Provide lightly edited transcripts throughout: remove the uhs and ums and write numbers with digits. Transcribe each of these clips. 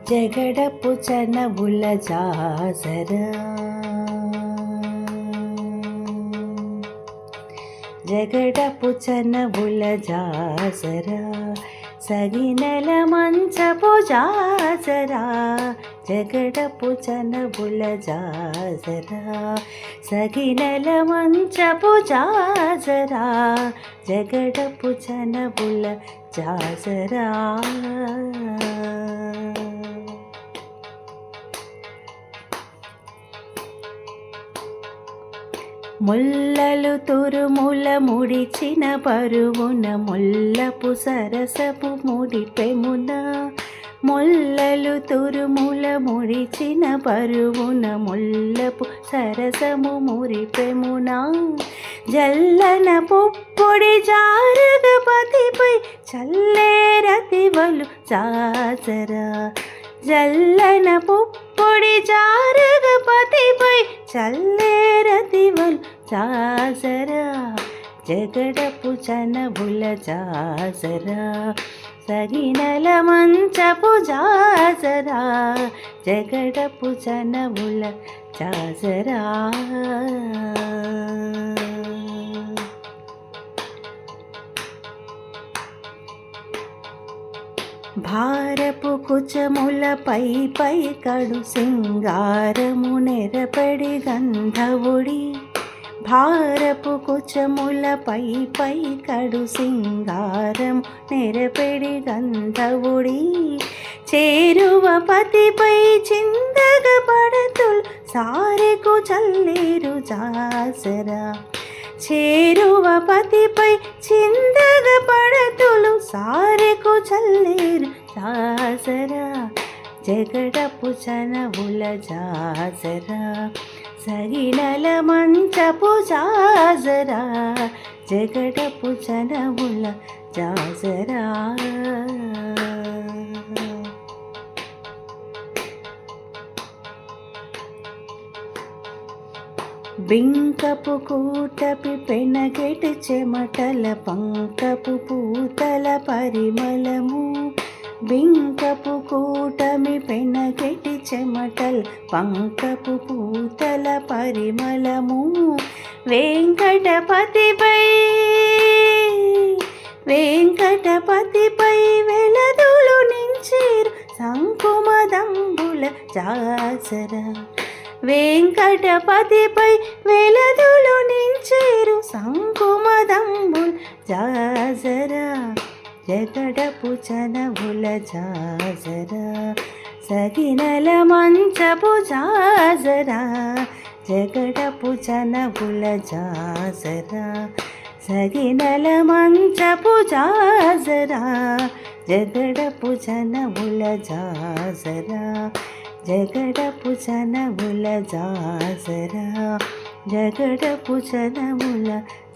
జగడపు చనబుల జాజరా జగడపు చనబుల జాజరా సగినల మంచపు జాజరా జగడపు చనబుల జాజరా సగినల మంచపు జాజరా జగడపు చనబుల జాజరా ముల్లలు తురుముల ముడిచిన పరువున ముల్లపు సరసపు ముడిపెమున ముల్లలు తురుముల ముడిచిన పరువున ముల్లపు సరసము మురిపెమున జల్లన పుప్పొడి జారగపతిపై చల్లేరతివలు జాజరా జల్లన పుప్పొడి జారగపతిపై చల్లేరతివలు జాజరా జగడపు చనబుల జాజరా సగినల మంచపు జాజరా జగడపు చనబుల జాజరా భారపు కుచముల పై పై కడు సింగారము నెరపడి గంధవుడి భారపు కుచముల పై పై కడు సింగారం నెరపెడి గంధవుడి చేరువ పతిపై చిందగ పడతులు సారెకు చల్లేరు జాజరా చేరువ పతిపై చిందగ పడతులు సారెకు చల్లేరు జాజరా జగడపు చనబుల జాజరా సగినల మంచపు జాజరా జగడపు చనబుల జాజరా బింకపు కూటపి పెనగెటి చెమటల పంకపు పూతల పరిమళము బింకపు కూటమి పెనగెటి చెమటల్ పంకపు పూతల పరిమళము వెంకటపతిపై వెలదులు నించేరు సంకుమదంబుల జాజరా వెంకటపతిపై వెలదులు నించేరు సంకుమదంబుల జాజరా జగడపు చనబుల జాజరా సగినల మంచపు జాజరా జగడపు చనబుల జాజరా సగినల మంచపు జాజరా జగడపు చనబుల జాజరా జగడపు చనబుల జాజరా జగడపు చనబుల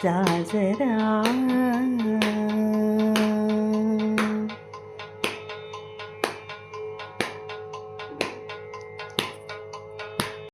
జాజరా